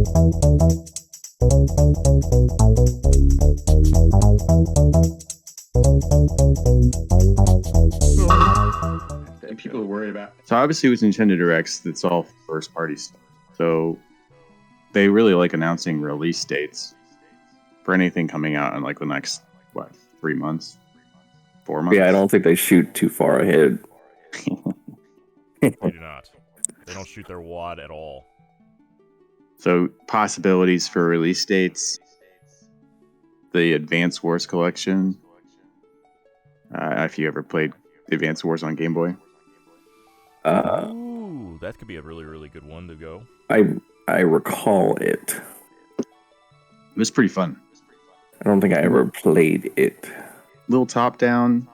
And people are worried about. So obviously with Nintendo Directs, it's all first party stuff. So they really like announcing release dates for anything coming out in like the next 3 months, 4 months. Yeah, I don't think they shoot too far ahead. They do not. They don't shoot their wad at all. So possibilities for release dates: the Advance Wars collection. If you ever played Advance Wars on Game Boy. Ooh, that could be a really, really good one to go. I recall it. It was pretty fun. I don't think I ever played it. Little top-down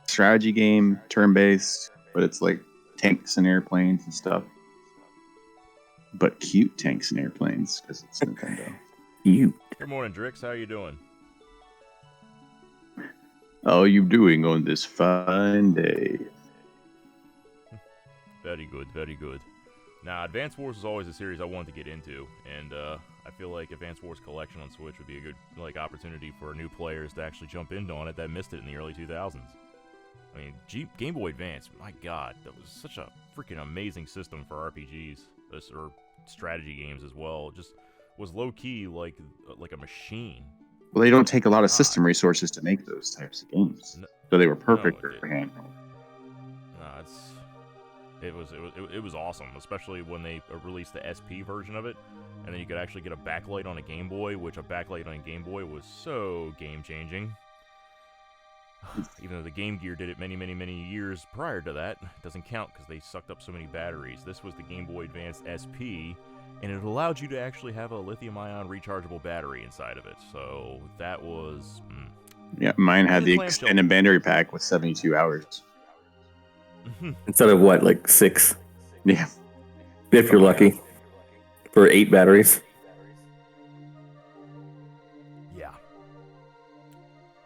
strategy game, turn-based, but it's like tanks and airplanes and stuff. But cute tanks and airplanes because it's Nintendo. You. Good morning, Drix. How are you doing? How are you doing on this fine day? Very good, very good. Now, Advance Wars is always a series I wanted to get into, and I feel like Advance Wars Collection on Switch would be a good opportunity for new players to actually jump in on it that missed it in the early 2000s. I mean, Game Boy Advance, my god, that was such a freaking amazing system for RPGs, or strategy games as well. It just was low-key like a machine. Well, they don't take a lot of system resources to make those types of games, so they were perfect for handheld. It was awesome, especially when they released the SP version of it, and then you could actually get a backlight on a Game Boy, which a backlight on a Game Boy was so game-changing. Even though the Game Gear did it many, many, many years prior to that, it doesn't count because they sucked up so many batteries. This was the Game Boy Advance SP, and it allowed you to actually have a lithium-ion rechargeable battery inside of it. So that was... Yeah, mine had the extended battery pack with 72 hours. Instead of what, like 6? Yeah. If you're lucky. For 8 batteries. Yeah.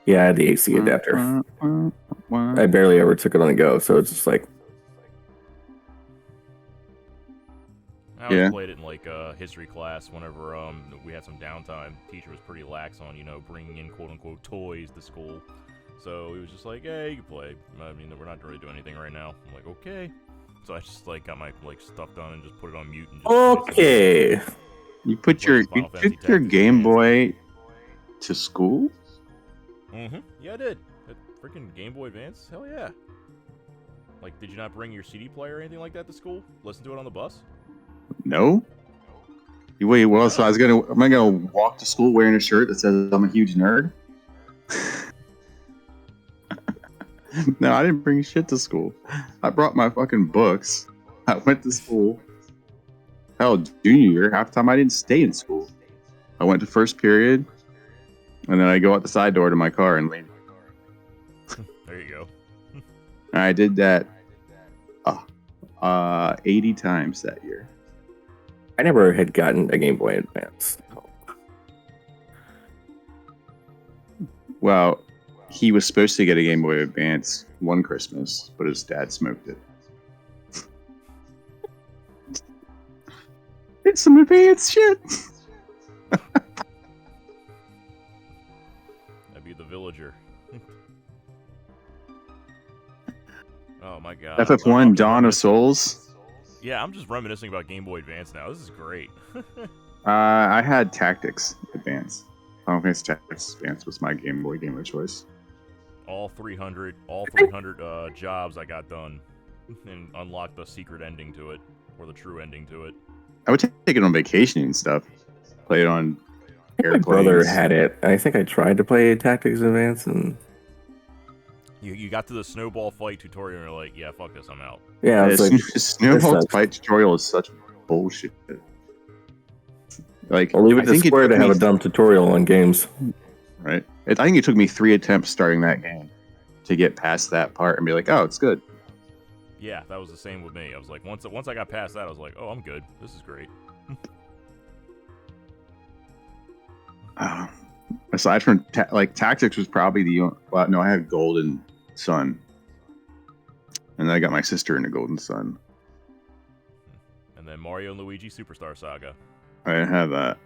Yeah, I had the AC adapter. I barely ever took it on the go, so it's just like... I always played it in like history class whenever we had some downtime. Teacher was pretty lax on, bringing in quote-unquote toys to school. So he was just like, hey, you can play. I mean, we're not really doing anything right now. I'm like, okay. So I just got my stuff done and just put it on mute. And just okay. You took your Game Boy to school? Mm-hmm. Yeah, I did. That freaking Game Boy Advance? Hell yeah. Like, did you not bring your CD player or anything like that to school? Listen to it on the bus? No. Wait, well, so am I gonna walk to school wearing a shirt that says I'm a huge nerd? No, I didn't bring shit to school. I brought my fucking books. I went to school. Hell, junior year, half the time I didn't stay in school. I went to first period, and then I go out the side door to my car and leave. There you go. I did that 80 times that year. I never had gotten a Game Boy Advance. Well, he was supposed to get a Game Boy Advance one Christmas, but his dad smoked it. It's some advanced shit. That'd be the villager. Oh my god. FF1 Dawn of Souls. Yeah, I'm just reminiscing about Game Boy Advance now. This is great. I had Tactics Advance. Final Fantasy Tactics Advance was my Game Boy game of choice. All 300 jobs I got done and unlocked the secret ending to it, or the true ending to it. I would take it on vacation and stuff. Play it on airplanes. My brother had it. I think I tried to play Tactics Advance and... You got to the snowball fight tutorial and you're like, yeah, fuck this, I'm out. Yeah, I was like, snowball fight tutorial is such bullshit. Like, I'll leave it to Square to have a dumb tutorial on games. Right. I think it took me 3 attempts starting that game to get past that part and be like, oh, it's good. Yeah, that was the same with me. I was like, once I got past that, I was like, oh, I'm good. This is great. Aside from Tactics was probably no, I had Golden Sun, and then I got my sister into Golden Sun, and then Mario and Luigi Superstar Saga. I didn't have that.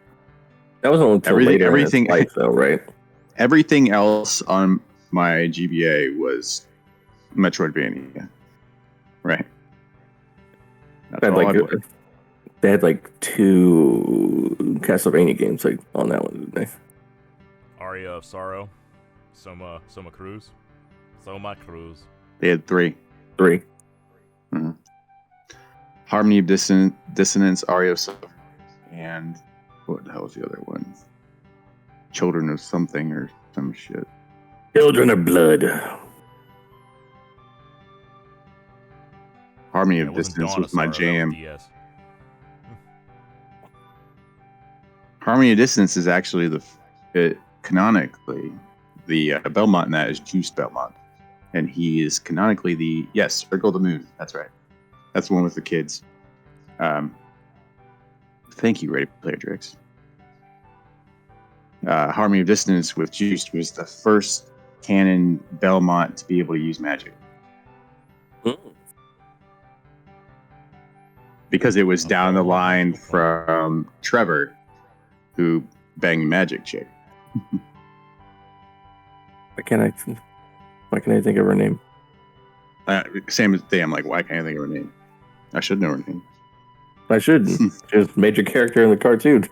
That wasn't until later in his life, though, right? Everything else on my GBA was Metroidvania. Right. They had like 2 Castlevania games like on that one, didn't they? Aria of Sorrow, Soma Cruz. They had 3. 3. Mm-hmm. Harmony of Dissonance, Aria of Sorrow, and what the hell was the other one? Children of something or some shit. Children of Blood. Harmony of Dissonance was my jam. Harmony of Dissonance is actually canonically the Belmont in that is Juice Belmont, and he is canonically Circle of the Moon. That's right. That's the one with the kids. Thank you, Ready Player Drix. Harmony of Dissonance with Juice was the first canon Belmont to be able to use magic. Because it was down the line from Trevor, who banged magic chick. Why can't I think of her name? Same thing. I'm like, why can't I think of her name? I should know her name. I should. She's a major character in the cartoon.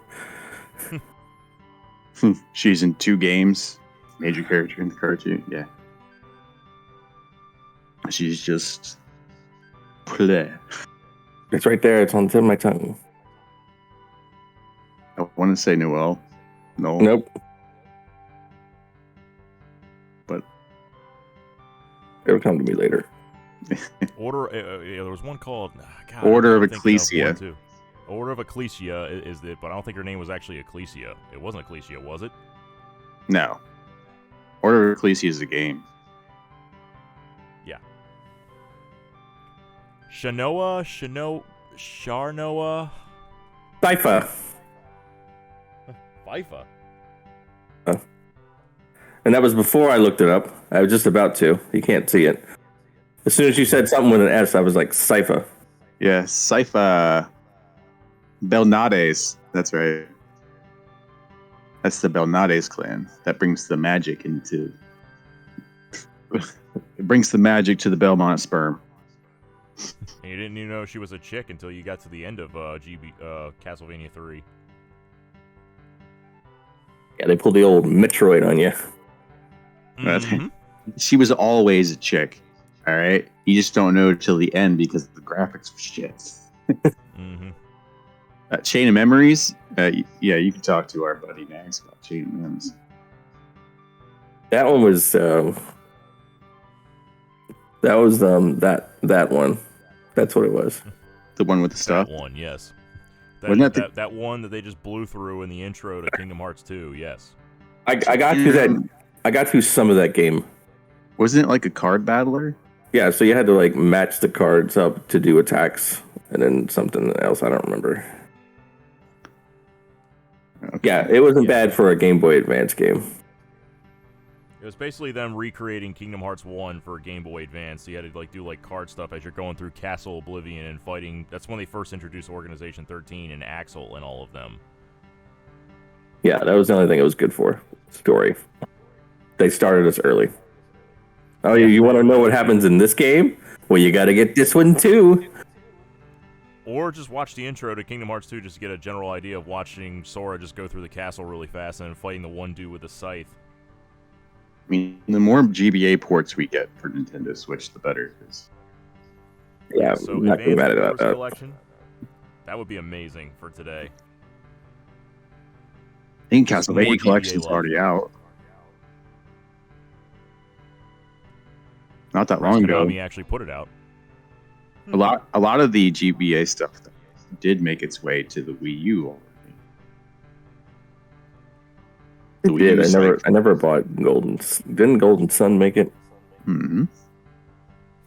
She's in 2 games. Major character in the cartoon. Yeah. She's just play. It's right there. It's on the tip of my tongue. I want to say Noelle. No. Nope. But it'll come to me later. Order. There was one called Order of Ecclesia. Order of Ecclesia is it? But I don't think her name was actually Ecclesia. It wasn't Ecclesia, was it? No. Order of Ecclesia is a game. Yeah. Sharnoa. Sypha. FIFA. And that was before I looked it up. I was just about to. You can't see it. As soon as you said something with an S, I was like, Sypha. Yeah, Sypha. Belnades. That's right. That's the Belnades clan. That brings the magic into... It brings the magic to the Belmont sperm. And you didn't even know she was a chick until you got to the end of Castlevania 3. Yeah, they pulled the old Metroid on you. Mm-hmm. She was always a chick. All right? You just don't know till the end because the graphics were shit. Mm-hmm. Chain of Memories? Yeah, you can talk to our buddy Max about Chain of Memories. That one was... that was that one. That's what it was. The one with the stuff? That one, yes. That one that they just blew through in the intro to Kingdom Hearts 2, yes. I got through that. I got through some of that game. Wasn't it like a card battler? Yeah, so you had to like match the cards up to do attacks, and then something else I don't remember. Okay. Yeah, it wasn't bad for a Game Boy Advance game. It was basically them recreating Kingdom Hearts 1 for Game Boy Advance. So you had to like do like card stuff as you're going through Castle Oblivion and fighting. That's when they first introduced Organization 13 and Axel and all of them. Yeah, that was the only thing it was good for. Story. They started us early. Oh, you want to know what happens in this game? Well, you got to get this one too. Or just watch the intro to Kingdom Hearts 2 just to get a general idea of watching Sora just go through the castle really fast and then fighting the one dude with the scythe. I mean, the more GBA ports we get for Nintendo Switch, the better it is. Yeah, so not too bad about that. Collection, that would be amazing for today. I think Castlevania Collection's already out. Not that long ago. Konami actually put it out. A lot of the GBA stuff did make its way to the Wii U already. It did. I never bought Golden. Didn't Golden Sun make it? Mm-hmm.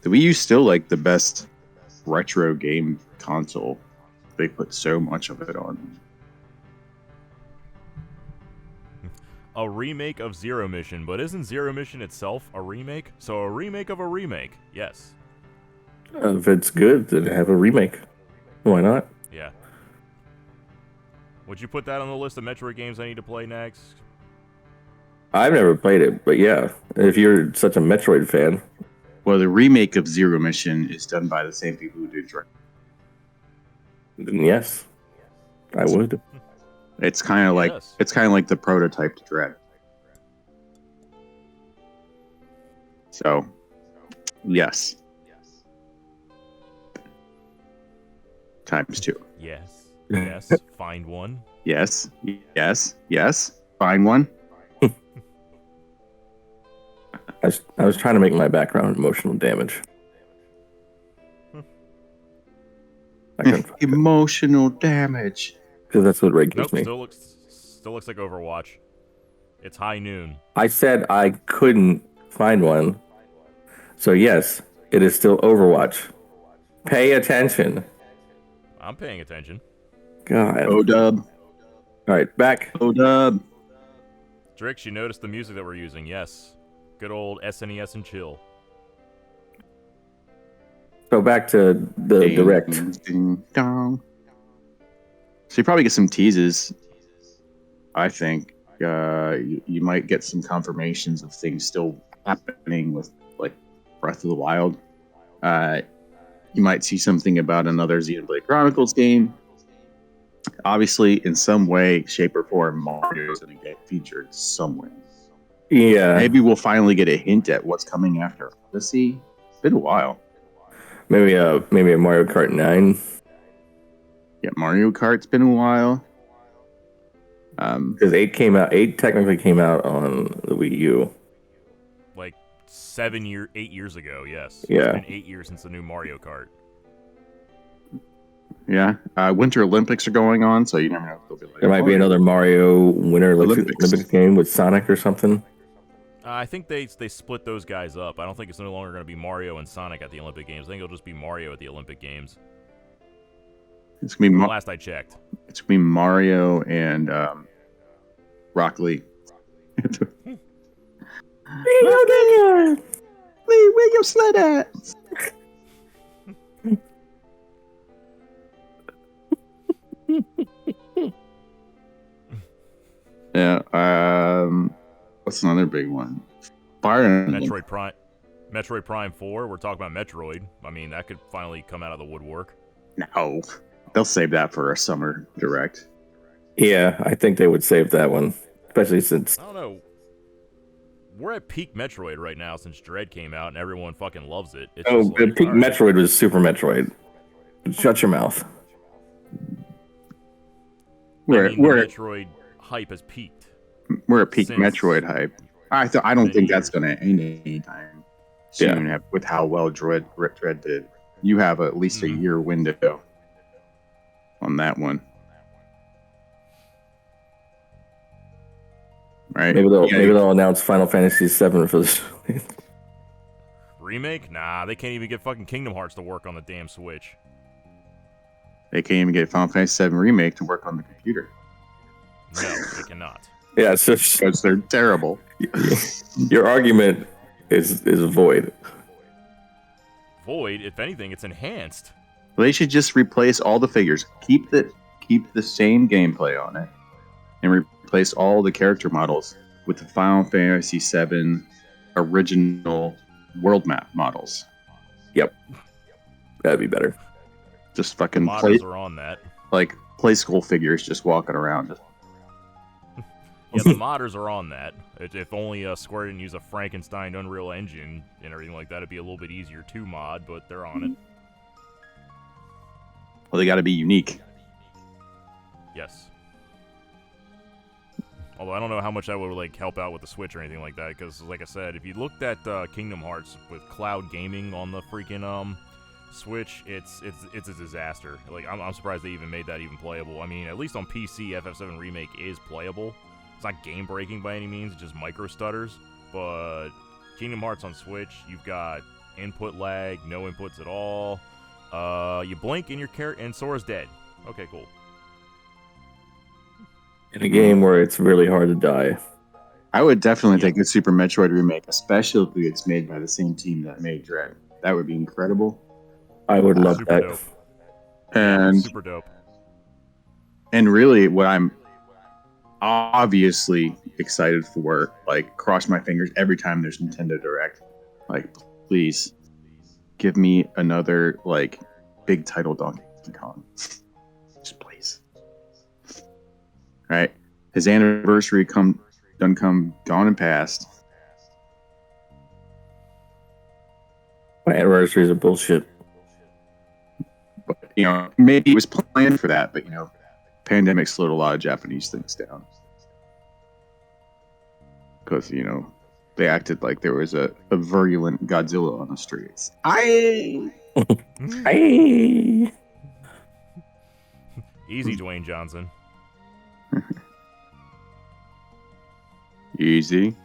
The Wii U's still like the best retro game console. They put so much of it on. A remake of Zero Mission, but isn't Zero Mission itself a remake? So a remake of a remake, yes. If it's good, then have a remake. Why not? Yeah. Would you put that on the list of Metroid games I need to play next? I've never played it, but yeah, if you're such a Metroid fan, Well, the remake of Zero Mission is done by the same people who did Dread. then yes, I would. It's kind of Yes. like the prototype to Dread. So, yes. Times 2. Yes. Yes. Find one. Yes. Yes. Yes. Find one. I was trying to make my background emotional damage. I couldn't find it. Emotional damage. Because that's what Ray gives Nope. me. Still looks like Overwatch. It's high noon. I said I couldn't find one. So yes, it is still Overwatch. Pay attention. I'm paying attention. God. O-dub. All right, back. O-dub. Drix, you noticed the music that we're using? Yes. Good old SNES and chill. So back to the Ding, direct. ding, dong. So you probably get some teases. I think you might get some confirmations of things still happening with like Breath of the Wild. You might see something about another Xenoblade Chronicles game. Obviously, in some way, shape, or form, Mario is going to get featured somewhere. Yeah. Maybe we'll finally get a hint at what's coming after Odyssey. It's been a while. Maybe a Mario Kart 9. Yeah, Mario Kart's been a while. Because 8 came out. 8 technically came out on the Wii U. Like 8 years ago, yes. Yeah. It's been 8 years since the new Mario Kart. Yeah, Winter Olympics are going on, so you never know if they'll be like. There might be another Mario Winter Olympics game with Sonic or something. I think they split those guys up. I don't think it's no longer going to be Mario and Sonic at the Olympic Games. I think it'll just be Mario at the Olympic Games. It's gonna be Last I checked. It's gonna be Mario and Rock Lee. Lee, where your sled at? Yeah. What's another big one? Fire Emblem. Metroid Prime 4. We're talking about Metroid. I mean, that could finally come out of the woodwork. No, they'll save that for a summer direct. Yeah, I think they would save that one, especially since I don't know. We're at peak Metroid right now since Dread came out and everyone fucking loves it. It's just like, peak all right. Metroid was Super Metroid. Shut your mouth. The We're Metroid hype has peaked. We're at peak Since Metroid hype. I don't many think that's years. going to end anytime soon. With how well Dread did, you have at least a year window on that one, right? Maybe they'll announce Final Fantasy VII for this. Remake? Nah, they can't even get fucking Kingdom Hearts to work on the damn Switch. They can't even get Final Fantasy VII Remake to work on the computer. No, they cannot. Yeah, so Because they're terrible. your argument is void. Void, if anything, it's enhanced. They should just replace all the figures. Keep the same gameplay on it, and replace all the character models with the Final Fantasy VII original world map models. Yep, that'd be better. Just fucking Modders are on that. play school figures just walking around. Yeah, the modders are on that. If only Square didn't use a Frankenstein Unreal Engine and everything like that, it'd be a little bit easier to mod, but they're on it. Well, they got to be unique. Yes. Although I don't know how much that would like help out with the Switch or anything like that, because like I said, if you looked at Kingdom Hearts with cloud gaming on the freaking Switch, it's a disaster. Like I'm surprised they even made that even playable. I mean, at least on PC, FF7 Remake is playable. It's not game breaking by any means, it's just micro stutters. But Kingdom Hearts on Switch, you've got input lag, no inputs at all. You blink and Sora's dead. Okay, cool. In a game where it's really hard to die. I would definitely take a Super Metroid remake, especially if it's made by the same team that made Dread. That would be incredible. I would love Super that. dope. And Super dope. And really, what I'm obviously excited for, like, cross my fingers every time there's Nintendo Direct. Like, please give me another, like, big title Donkey Kong. Just please. All right. His anniversary gone and passed. My anniversaries are bullshit. But, you know, maybe it was planned for that, but, you know, pandemic slowed a lot of Japanese things down. Because, you know, they acted like there was a virulent Godzilla on the streets. Hey. Easy, Dwayne Johnson. Easy.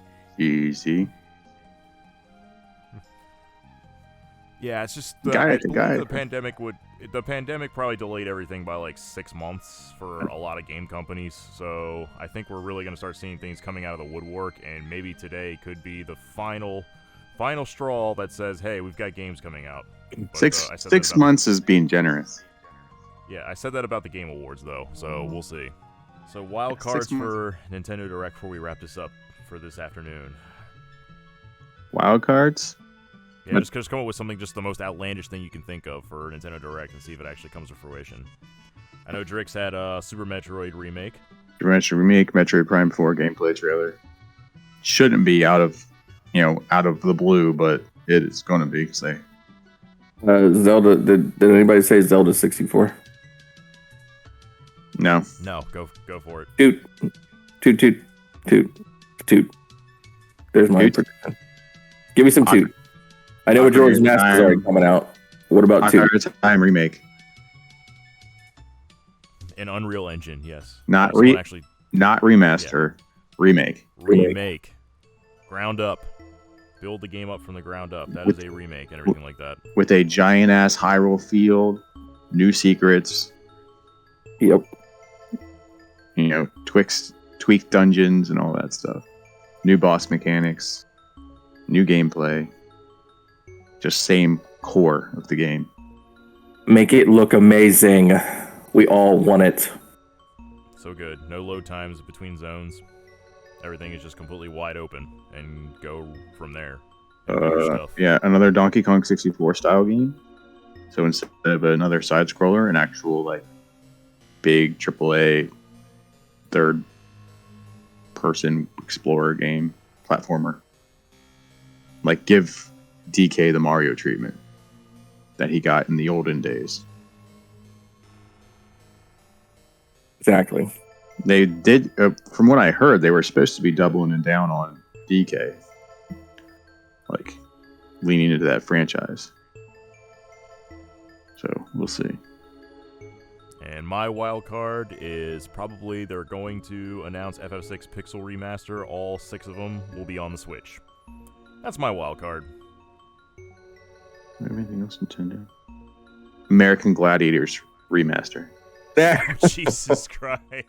Yeah, it's just Guy. the pandemic probably delayed everything by like 6 months for a lot of game companies. So I think we're really going to start seeing things coming out of the woodwork, and maybe today could be the final straw that says, "Hey, we've got games coming out." But, six months is being generous. Yeah, I said that about the Game Awards though, so we'll see. So wild cards for Nintendo Direct before we wrap this up for this afternoon. Wild cards? Yeah, just come up with something, just the most outlandish thing you can think of for Nintendo Direct, and see if it actually comes to fruition. I know Drix had Super Metroid Remake. Metroid Prime 4 gameplay trailer. Shouldn't be out of the blue, but it is going to be. Say, Zelda. Did anybody say Zelda 64? No. Go for it. Toot. There's my prediction. Give me some toot. I know Majora's Mask is already coming out. What about toot? Ocarina of Time remake. An Unreal Engine, yes. Not remaster. Yeah. Remake. Ground up. Build the game up from the ground up. That is a remake and everything like that. With a giant ass Hyrule field, new secrets. Yep. You know, tweaked dungeons and all that stuff. New boss mechanics. New gameplay. Just same core of the game. Make it look amazing. We all want it. So good. No load times between zones. Everything is just completely wide open and go from there. Yeah, another Donkey Kong 64 style game. So instead of another side scroller, an actual like big AAA third person explorer game, platformer. Like give DK the Mario treatment that he got in the olden days. Exactly. They did, from what I heard, they were supposed to be doubling it down on DK, like leaning into that franchise. So we'll see. And my wild card is probably they're going to announce FF6 Pixel Remaster. All 6 of them will be on the Switch. That's my wild card. Anything else, Nintendo? American Gladiators Remaster. Jesus Christ.